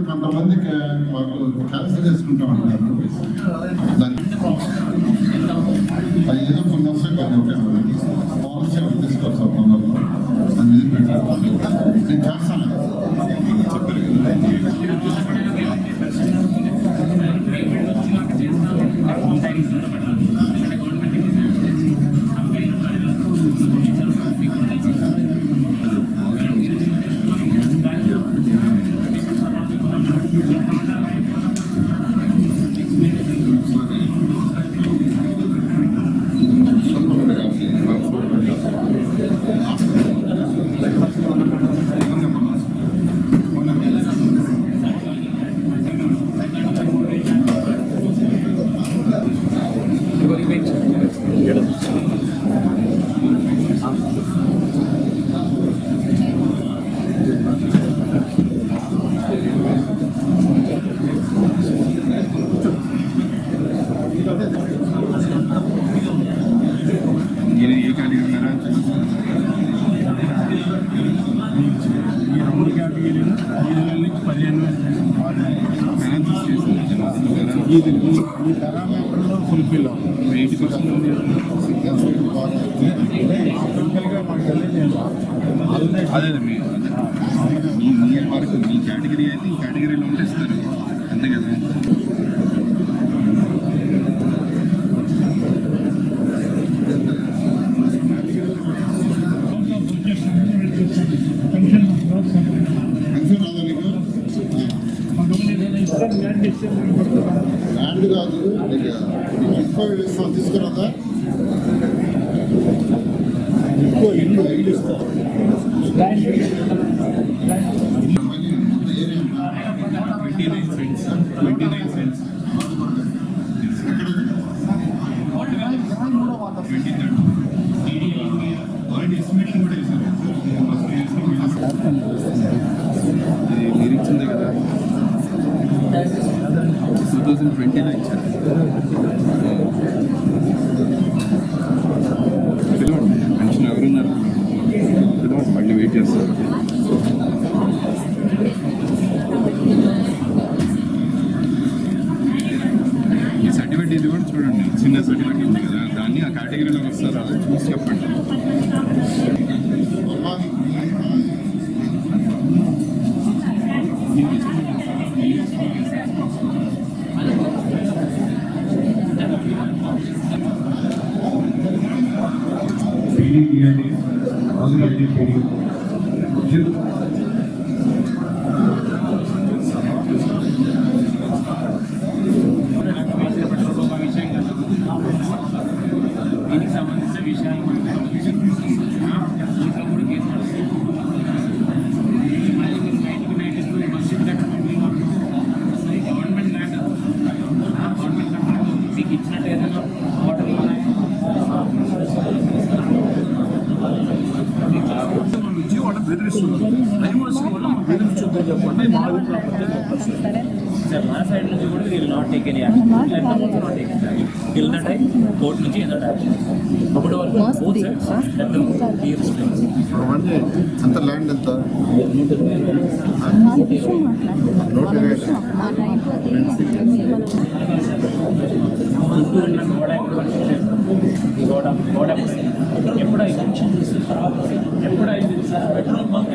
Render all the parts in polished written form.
కొంతమంది క్యాన్సిల్ చేసుకుంటాం అంటారు. అది ఏదో కొన్ని వస్తాయి పాలసీ తీసుకొస్తాం తొందరలో అది నేను చేస్తాను చెప్పారు ఫుల్ఫిల్ 80% అదే మీ వరకు మీ కేటగిరీ అయితే ఈ కేటగిరీలో ఉంటే ఇస్తారు అంతే కదా. ల్యాండ్ కాదు ఇస్తాం తీసుకురాదా ఇంకో ఇల్లు ఐదు ఇస్తాం 29 cents ఆల్రెడీ ఎస్టిమేషన్ కూడా వేసారు. ఇది మీరు ఇచ్చిందే కదా 2020లో ఇచ్చారు. పిలవండి పెన్షన్ ఎవరున్నారు పిలవండి మళ్ళీ వెయిట్ చేస్తారు. ఈ సర్టిఫికేట్ ఇది కూడా చూడండి చిన్న సర్టిఫికేట్ ఉంది కదా దాన్ని ఆ కేటగిరీలోకి వస్తారు అలా చూసి చెప్పండి. ఇచ్చినట్టు ఏదైనా ఆర్డర్ జియో వాళ్ళ బెదిరిస్తున్నారు. యూనివర్సిటీ వల్ల మాకు బెదిరించొద్దని చెప్పండి. మా సార్ మన సైడ్ నుంచి కూడా వీళ్ళు not take any action. Not take till the time court నుంచి ఏదో యాక్షన్. అప్పుడు వరకు బోత్ సైడ్స్ అంత ల్యాండ్ ఎంత ఎప్పుడైంది పెట్రోల్ బంక్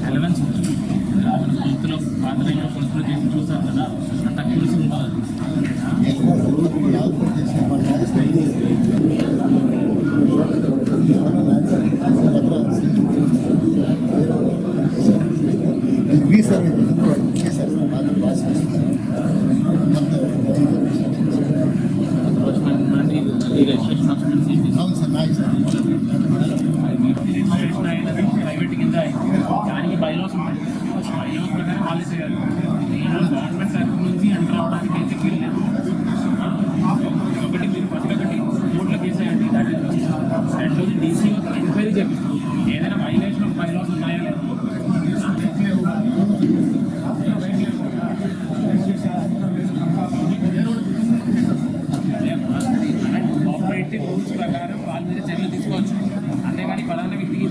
ఎలవెన్స్ కొలుతులో పాత్రలో కొలుతులు చేసి చూసారు కదా అంత అక్యూరసీ ఉండాలి. ప్రైవేట్ కింద దానికి బైలాస్ ఉంటాయి. బైలాస్ ప్రకారం వాళ్ళు చేయాలి. గవర్నమెంట్ తరఫు నుంచి ఎంటర్ అవడానికి అయితే వీల్లేదు. ఒకటి మీరు ఫస్ట్ ఒకటి కోర్టులో కేసు అయ్యండి. రెండోది డీసీ ఎంక్వైరీ చేపిస్తుంది. ఏదైనా వైలేషన్ ఆఫ్ బైలాస్ ఉన్నాయా లేదా కోఆపరేటివ్ రూల్స్ ప్రకారం వాళ్ళ మీద చర్యలు తీసుకోవచ్చు. అంతేగాని పలానా వ్యక్తికి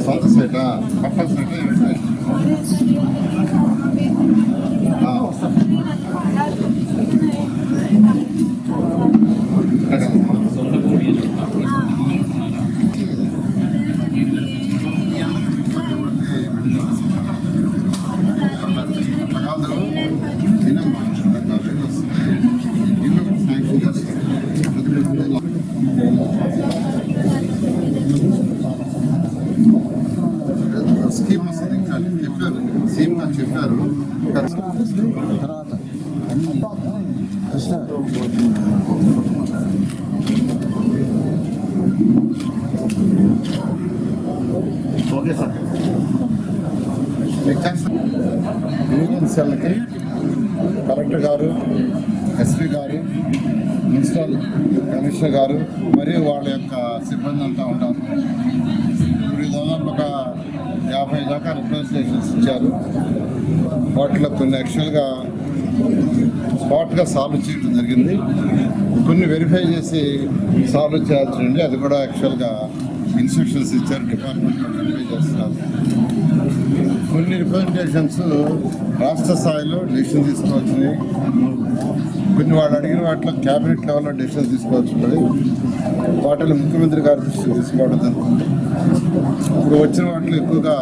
సొంత సైటా పట్టా సైటా స్కీమ్ వస్తుంది చెప్పారు సీఎం నాకు చెప్పారు తర్వాత ఓకే సార్ యూనియన్ సెల్కి కలెక్టర్ గారు ఎస్పీ గారు మున్సిపల్ కమిషనర్ గారు మరియు వాళ్ళ యొక్క సిబ్బంది అంతా ఉంటారు. ఇప్పుడు ఈ దాదాపు ఒక 50 దాకా రిప్రజెంటేషన్స్ ఇచ్చారు. వాటిలో కొన్ని యాక్చువల్గా స్పాట్గా సాల్వ్ చేయడం జరిగింది, కొన్ని వెరిఫై చేసి సాల్వ్ చేయాల్సింది. అది కూడా యాక్చువల్గా ఇన్స్ట్రక్షన్స్ ఇచ్చారు, డిపార్ట్మెంట్ వెరిఫై చేస్తున్నారు. కొన్ని రిప్రజెంటేషన్స్ రాష్ట్ర స్థాయిలో డెసిషన్ తీసుకోవాల్సినవి, కొన్ని వాళ్ళు అడిగిన వాటిలో క్యాబినెట్ లెవెల్లో డెసిషన్ తీసుకోవాల్సినవి, వాటిలో ముఖ్యమంత్రి గారి దృష్టికి తీసుకోవడం జరుగుతుంది. ఇప్పుడు వచ్చిన వాటిలో ఎక్కువగా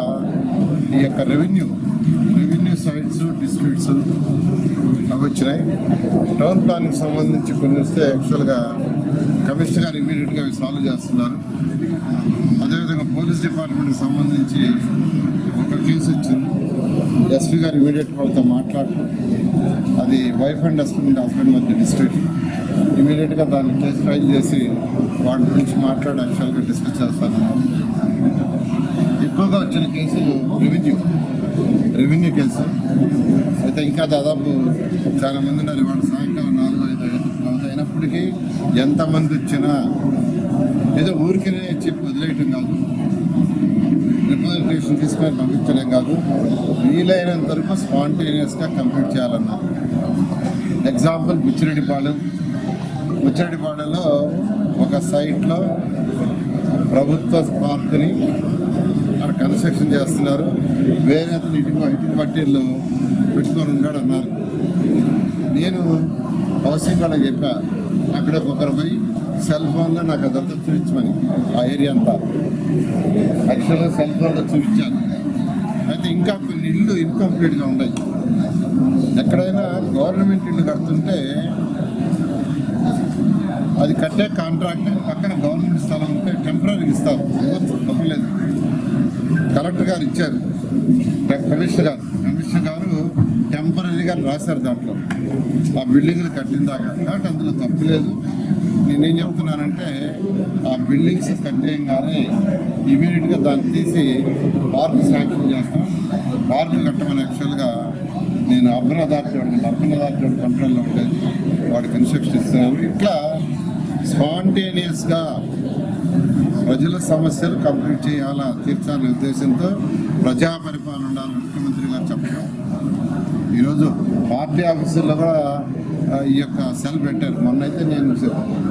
ఈ యొక్క రెవెన్యూ సైట్స్ డిస్ప్యూట్స్ అవి వచ్చినాయి. టౌన్ ప్లానింగ్ సంబంధించి కొన్ని వస్తే యాక్చువల్గా కమిషనర్ గారు ఇమీడియట్గా అవి సాల్వ్ చేస్తున్నారు. అదేవిధంగా పోలీస్ డిపార్ట్మెంట్కి సంబంధించి ఒక కేసు వచ్చింది, ఎస్పీ గారు ఇమీడియట్గా వాళ్ళతో మాట్లాడుతూ అది వైఫ్ అండ్ హస్బెండ్ మధ్య డిస్ప్యూట్, ఇమీడియట్గా దాన్ని కేసు ఫైల్ చేసి వాటి గురించి మాట్లాడి యాక్చువల్గా డిస్కస్ చేస్తారు. ఎక్కువగా వచ్చిన కేసులు రెవెన్యూ కేసు అయితే ఇంకా దాదాపు చాలా మంది ఉన్నారు. ఇవాళ సాయంకాలం 4-5 అయినప్పటికీ ఎంతమంది వచ్చినా ఏదో ఊరికనే చెప్పి వదిలేయటం కాదు, రిప్రజెంటేషన్ తీసుకొని పంపించడం కాదు, వీలైనంత వరకు స్పాంటేనియస్గా కంప్లీట్ చేయాలన్నారు. ఎగ్జాంపుల్ బుచ్చిరెడ్డిపాళెంలో ఒక సైట్లో ప్రభుత్వ పార్కుని అక్కడ కన్స్ట్రక్షన్ చేస్తున్నారు, వేరే అతను ఇటుక పట్టీల్లో పెట్టుకొని ఉన్నాడు అన్నారు. నేను హౌసింగ్ వాళ్ళకి చెప్పా, అక్కడ ఒకరు పోయి సెల్ ఫోన్లో నాకు అదంతా చూపించమని, ఆ ఏరియా అంతా యాక్చువల్గా సెల్ ఫోన్లో చూపించాను. అయితే ఇంకా కొన్ని ఇళ్ళు ఇన్కంప్లీట్గా ఉన్నాయి. ఎక్కడైనా గవర్నమెంట్ ఇల్లు కడుతుంటే అది కట్టే కాంట్రాక్ట్ పక్కన గవర్నమెంట్ స్థలం ఉంటే టెంపరీగా ఇస్తారు, తప్పలేదు. కలెక్టర్ గారు ఇచ్చారు, కమిషనర్ గారు టెంపరీగా రాశారు దాంట్లో ఆ బిల్డింగ్లు కట్టిన దాకా. కాబట్టి అందులో తప్పులేదు. నేనేం చెప్తున్నానంటే ఆ బిల్డింగ్స్ కట్టేయంగానే ఇమీడియట్గా దాన్ని తీసి పార్క్ శాంక్షన్ చేస్తాం, పార్కు కట్టమని యాక్చువల్గా నేను అర్బన్ అథారిటీ కంట్రోల్లో ఉండేది, వాడికి ఇన్స్ట్రక్షన్ ఇస్తున్నాను. ఇట్లా స్పాంటేనియస్గా ప్రజల సమస్యలు కంప్లీట్ చేయాలా, తీర్చాలనే ఉద్దేశంతో ప్రజా పరిపాలన ఉండాలని ముఖ్యమంత్రి గారు చెప్పడం. ఈరోజు పార్టీ ఆఫీసుల్లో కూడా ఈ యొక్క సెల్ పెట్టారు. మొన్నైతే నేను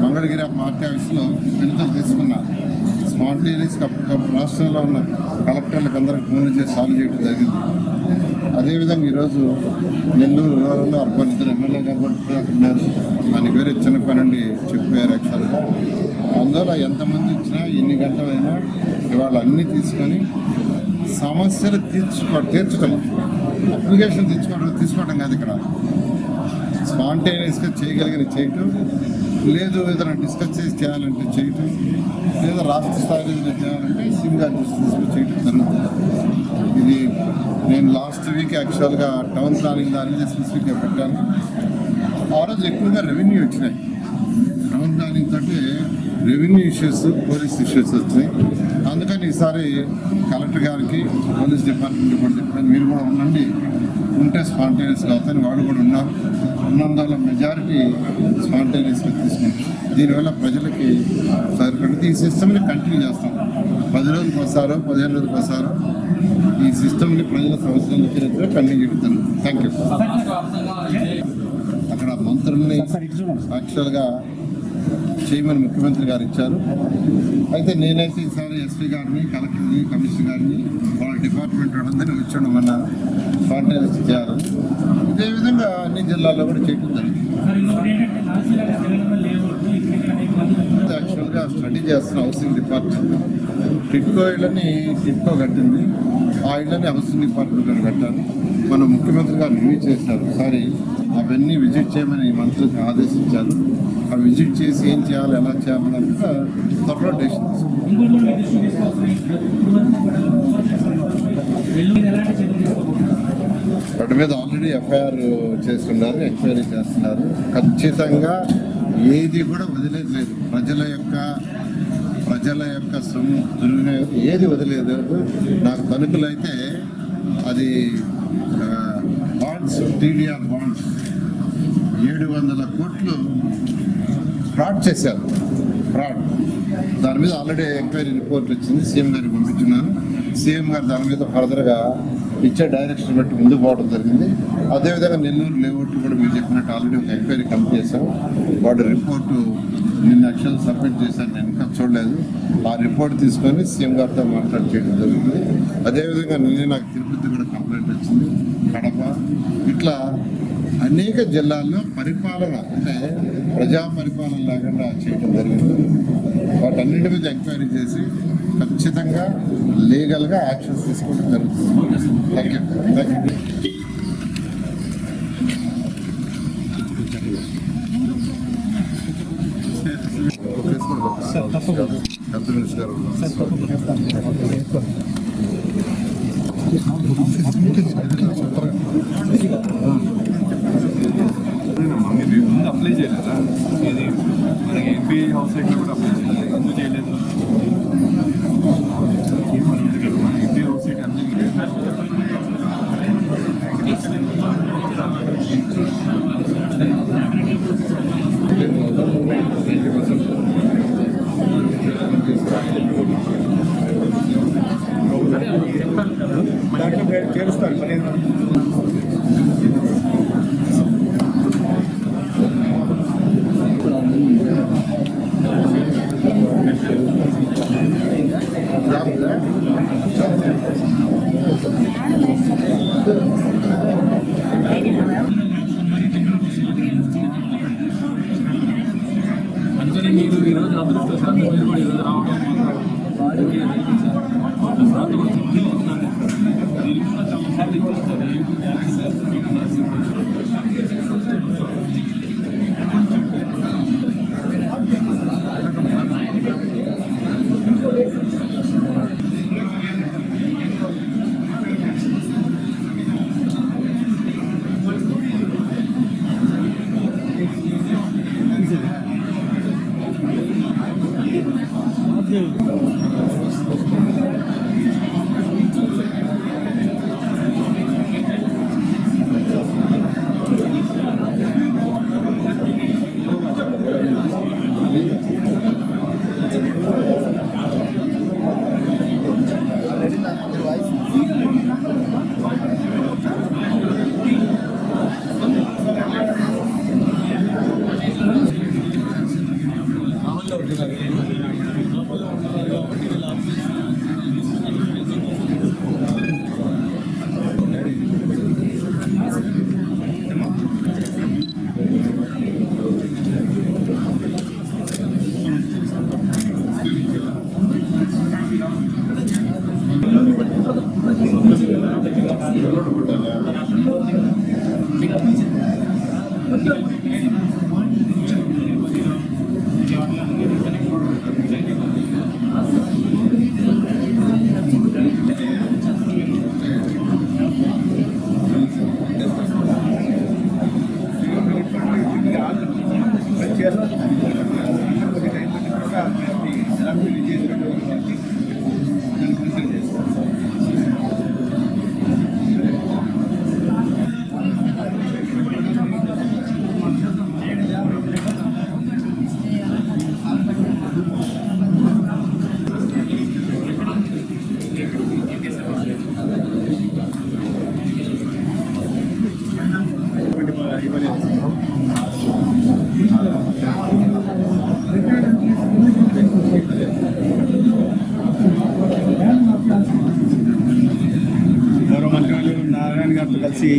మంగళగిరి పార్టీ ఆఫీసులో పిలుపులు తీసుకున్నాను. స్పాంటేనియస్ రాష్ట్రంలో ఉన్న కలెక్టర్లకు అందరికి ఫోన్ చేసి సాల్వ్ చేయడం జరిగింది. అదేవిధంగా ఈరోజు నెల్లూరు రూరల్లో అర్బన్ ఇద్దరు ఎమ్మెల్యే గారు కూడా ఉన్నారు. దానికి వేరే చిన్న పని నుండి చెప్పారు యాక్చువల్గా. అందువల్ల ఎంతమంది వచ్చినా ఎన్ని గంటలైనా ఇవాళ అన్నీ తీసుకొని సమస్యలు తీర్చడం, అప్లికేషన్ తీసుకోవడం కాదు. ఇక్కడ స్పాంటేనియస్గా చేయగలిగిన చేయటం, లేదు ఏదైనా డిస్కస్ చేసి చేయాలంటే చేయటం, లేదా రాష్ట్ర స్థాయిలో చేయాలంటే సీఎంగా తీసుకొని చేయటం జరుగుతుంది. ఇది నేను లాస్ట్ వీక్ యాక్చువల్గా టౌన్ ప్లానింగ్ దాని మీద స్పెసిఫిక్గా పెట్టాను. ఆ రోజు ఎక్కువగా రెవెన్యూ వచ్చినాయి. టౌన్ ప్లానింగ్ తోటి రెవెన్యూ ఇష్యూస్, పోలీస్ ఇష్యూస్ వచ్చినాయి. అందుకని ఈసారి కలెక్టర్ గారికి, పోలీస్ డిపార్ట్మెంట్ కూడా చెప్పాను, మీరు కూడా ఉండండి, ఉంటే స్పాంటేనియస్గా అవుతాయని వాళ్ళు కూడా ఉన్నారు. ఉన్నందువల్ల మెజారిటీ స్పాంటేనియస్గా తీసుకుంటారు. దీనివల్ల ప్రజలకి సరిపడుతుంది. ఈ సిస్టమ్ని కంటిన్యూ చేస్తాం. 10 రోజులకు వస్తారో 15 రోజులకు వస్తారో ఈ సిస్టమ్ని ప్రజల సమస్యలు వచ్చినట్టుగా కంటిన్యూ చెప్తాను. Thank you. అక్కడ మంత్రుల్ని యాక్చువల్గా చేయమని ముఖ్యమంత్రి గారు ఇచ్చారు. అయితే నేనైతే ఈసారి ఎస్పీ గారిని, కలెక్టర్ని, కమిషనర్ గారిని, వాళ్ళ డిపార్ట్మెంట్ వాళ్ళందరినీ వచ్చామన్నారు స్పాంటేనియస్ చేయాలని. ఇదే విధంగా అన్ని జిల్లాల్లో కూడా చేయడం జరిగింది. యాక్చువల్గా స్టడీ చేస్తున్న హౌసింగ్ డిపార్ట్మెంట్ టిట్కో ఇళ్ళని టిట్కో కట్టింది. ఆ ఇళ్ళని హౌసింగ్ డిపార్ట్మెంట్ అని కట్టారు. మన ముఖ్యమంత్రి గారు రివ్యూ చేశారు. ఒకసారి అవన్నీ విజిట్ చేయమని మంత్రికి ఆదేశించారు. ఆ విజిట్ చేసి ఏం చేయాలి, ఎలా చేయాలన్నది త్వరలో డెసిషన్ వాటి మీద ఆల్రెడీ ఎఫ్ఐఆర్ చేస్తున్నారు, ఎంక్వైరీ చేస్తున్నారు. ఖచ్చితంగా ఏది కూడా వదిలేదు లేదు. ప్రజల యొక్క సొమ్ము దుర్వినియోగం ఏది వదిలేదు. నాకు తణుకులైతే అది బాండ్స్, టీడీఆర్ బాండ్స్ 700 కోట్లు ఫ్రాడ్ చేశారు. దాని మీద ఆల్రెడీ ఎంక్వైరీ రిపోర్ట్ వచ్చింది. సీఎం గారికి పంపించున్నాను. సీఎం గారు దాని మీద ఫర్దర్గా ఇచ్చే డైరెక్షన్ బట్టి ముందుకు పోవడం జరిగింది. అదేవిధంగా నెల్లూరు లేఅవుట్ కూడా మీరు చెప్పినట్టు ఆల్రెడీ ఒక ఎంక్వైరీ కంప్లీట్ చేశాం. వాడు రిపోర్టు నిన్న యాక్చువల్ సబ్మిట్ చేశాను, నేను ఇంకా చూడలేదు. ఆ రిపోర్ట్ తీసుకొని సీఎం గారితో మాట్లాడి చేయడం జరిగింది. అదేవిధంగా నిన్నే నాకు తిరుపతి కూడా కంప్లైంట్ వచ్చింది, కడప. ఇట్లా అనేక జిల్లాల్లో పరిపాలన అంటే ప్రజా పరిపాలన లేకుండా చేయడం జరిగింది. వాటన్నింటి మీద ఎంక్వైరీ చేసి ఖచ్చితంగా లీగల్గా యాక్షన్స్ తీసుకోవడం జరుగుతుంది. Thank you. ముందు అప్లై చేయలేదా? ఇది మనకి ఎంపీ హౌస్ సైట్లో కూడా అప్లై చేయలేదు. ఎందుకు చేయలేదు? ఎంపీ హౌస్ సైట్ అన్ని చేరుస్తారు. అందుకని మీరు ఈరోజు అదృష్టం మీరు కూడా ఈరోజు రావడం వాడికి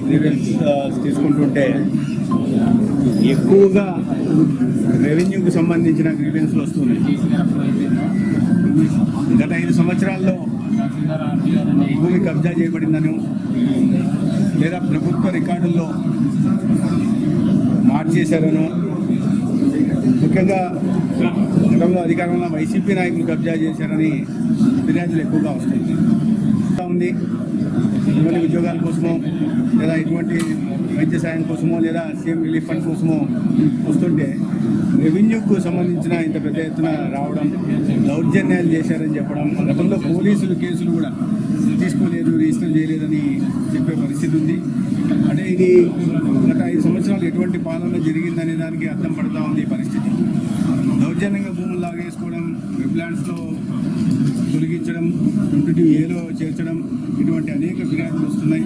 గ్రీవెన్స్ తీసుకుంటుంటే ఎక్కువగా రెవెన్యూకి సంబంధించిన గ్రీవెన్స్లు వస్తున్నాయి. గత 5 సంవత్సరాల్లో భూమి కబ్జా చేయబడిందను లేదా ప్రభుత్వ రికార్డుల్లో మార్చేశారను, ముఖ్యంగా గతంలో అధికారంలో వైసీపీ నాయకులు కబ్జా చేశారని ఫిర్యాదులు ఎక్కువగా ఉంది. ఇటువంటి ఉద్యోగాల కోసమో లేదా ఇటువంటి వైద్య సాయం కోసమో లేదా సీఎం రిలీఫ్ ఫండ్ కోసమో వస్తుంటే రెవెన్యూకు సంబంధించిన ఇంత పెద్ద ఎత్తున రావడం, దౌర్జన్యాలు చేశారని చెప్పడం, గతంలో పోలీసులు కేసులు కూడా తీసుకోలేదు, రిజిస్టర్ చేయలేదని చెప్పే పరిస్థితి ఉంది. అంటే ఇది గత 5 సంవత్సరాలు ఎటువంటి పాలన జరిగిందనే దానికి అర్థం పడుతూ ఉంది ఈ పరిస్థితి. దౌర్జన్యంగా భూములు లాగేసుకోవడం, వెబ్లాండ్స్లో తొలగించడం, 22Aలో చేర్చడం, ఇటువంటి అనేక ఫిర్యాదులు వస్తున్నాయి.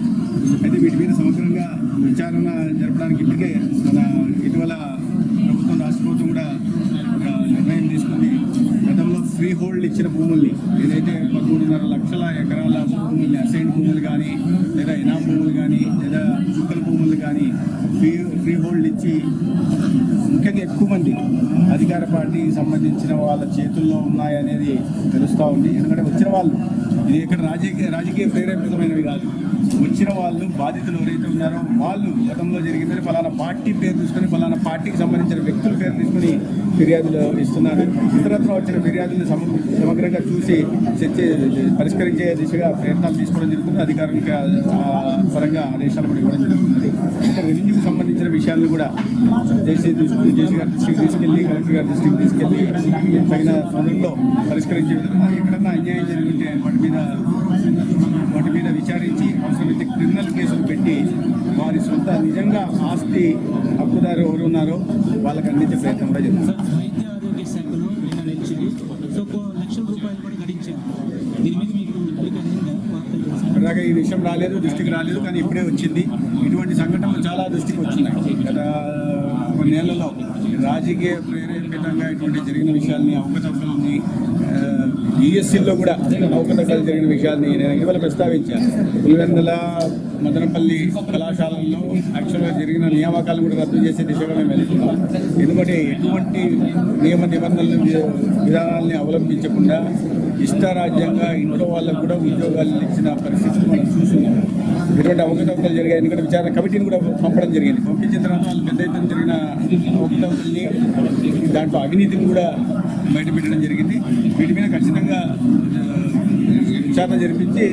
అయితే వీటి మీద సమగ్రంగా విచారణ జరపడానికి ఇప్పటికే మన ఇటీవల ప్రభుత్వం, రాష్ట్ర ప్రభుత్వం కూడా ఒక నిర్ణయం తీసుకుంది. గతంలో ఫ్రీ హోల్డ్ ఇచ్చిన భూముల్ని, ఏదైతే 13.5 లక్షల ఎకరాల భూముల్ని, అసైన్ భూములు కానీ లేదా ఇనాం భూములు కానీ లేదా చుక్కల భూములు కానీ ఫ్రీ హోల్డ్ ఇచ్చి ముఖ్యంగా ఎక్కువ మంది అధికార పార్టీకి సంబంధించిన వాళ్ళ చేతుల్లో ఉన్నాయనేది తెలుస్తూ ఉంది. ఎందుకంటే వచ్చిన వాళ్ళు ఇది ఇక్కడ రాజకీయ ప్రేరేపితమైనవి కాదు. వచ్చిన వాళ్ళు, బాధితులు ఎవరైతే ఉన్నారో వాళ్ళు గతంలో జరిగిందని ఫలానా పార్టీ పేరు తీసుకొని, ఫలానా పార్టీకి సంబంధించిన వ్యక్తుల పేరు తీసుకొని ఫిర్యాదులు ఇస్తున్నారు. ఇతరత్ర వచ్చిన ఫిర్యాదులను సమగ్రంగా చూసి పరిష్కరించే దిశగా ప్రయత్నాలు తీసుకోవడం జరుగుతుంది. అధికారులకు పరంగా ఆదేశాలు కూడా ఇవ్వడం జరుగుతుంది. ఇంకా రెవెన్యూకి సంబంధించిన విషయాలను కూడా జేసీ గారి దృష్టికి తీసుకెళ్ళి, కలెక్టర్ గారి దృష్టికి తీసుకెళ్ళి తగిన సమయంలో పరిష్కరించే విధంగా ఎక్కడన్నా అన్యాయం జరిగితే వాటి మీద విచారించి అవసరమైతే క్రిమినల్ కేసులు పెట్టి వారి సొంత నిజంగా ఆస్తి హక్కుదారు ఎవరు ఉన్నారో వాళ్ళకి అందించే ప్రయత్నం కూడా జరుగుతుంది. వైద్య ఆరోగ్య శాఖలో నిన్న నిలిచింది. సో ₹1,00,000 కూడా గడించారు. దీని మీద మీకు ఇప్పటిదాకా ఈ విషయం రాలేదు, దృష్టికి రాలేదు, కానీ ఇప్పుడే వచ్చింది. ఇటువంటి సంఘటనలు చాలా దృష్టికి వచ్చినాయి. గత కొన్నేళ్లలో రాజకీయ ప్రేరేపితంగా ఇటువంటి జరిగిన విషయాల్ని, అవకతవకల్ని, ఈఎస్సీల్లో కూడా అవకతవకలు జరిగిన విషయాల్ని నేను ఇటీవల ప్రస్తావించాను. పులివెందుల, మదనపల్లి కళాశాలల్లో యాక్చువల్గా జరిగిన నియామకాలను కూడా రద్దు చేసే దిశగా మేము వెళ్తున్నాం. ఎందుకంటే ఎటువంటి నియమ నిబంధనలు, విధానాలని అవలంబించకుండా ఇష్టారాజ్యంగా ఇంట్లో వాళ్ళకు కూడా ఉద్యోగాలు ఇచ్చిన పరిస్థితులు మనం చూస్తున్నాం. ఎటువంటి అవకతవకలు జరిగాయి. ఎందుకంటే విచారణ కమిటీని కూడా పంపడం జరిగింది. పంపించిన తర్వాత వాళ్ళు పెద్ద ఎత్తున జరిగిన అవకతవకల్ని, దాంట్లో అవినీతిని కూడా బయటపెట్టడం జరిగింది. వీటి మీద ఖచ్చితంగా విచారణ జరిపించి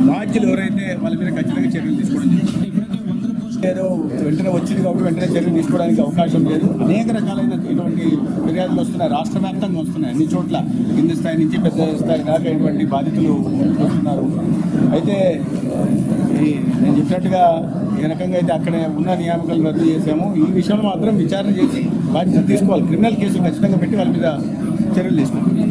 బాధ్యులు ఎవరైతే వాళ్ళ మీద ఖచ్చితంగా చర్యలు తీసుకోవడం జరుగుతుంది. ఏదో వెంటనే వచ్చింది కాబట్టి వెంటనే చర్యలు తీసుకోవడానికి అవకాశం లేదు. అనేక రకాలైన ఇటువంటి ఫిర్యాదులు వస్తున్నాయి, రాష్ట్ర వ్యాప్తంగా వస్తున్నాయి. అన్ని చోట్ల కింద స్థాయి నుంచి పెద్ద స్థాయి దాకా ఇటువంటి బాధితులు వస్తున్నారు. అయితే నేను చెప్పినట్టుగా ఏ రకంగా అయితే అక్కడ ఉన్న నియామకాలు రద్దు చేశామో ఈ విషయంలో మాత్రం విచారణ చేసి బాధ్యత తీసుకోవాలి. క్రిమినల్ కేసులు ఖచ్చితంగా పెట్టి వాళ్ళ మీద చర్యలు తీసుకోవాలి.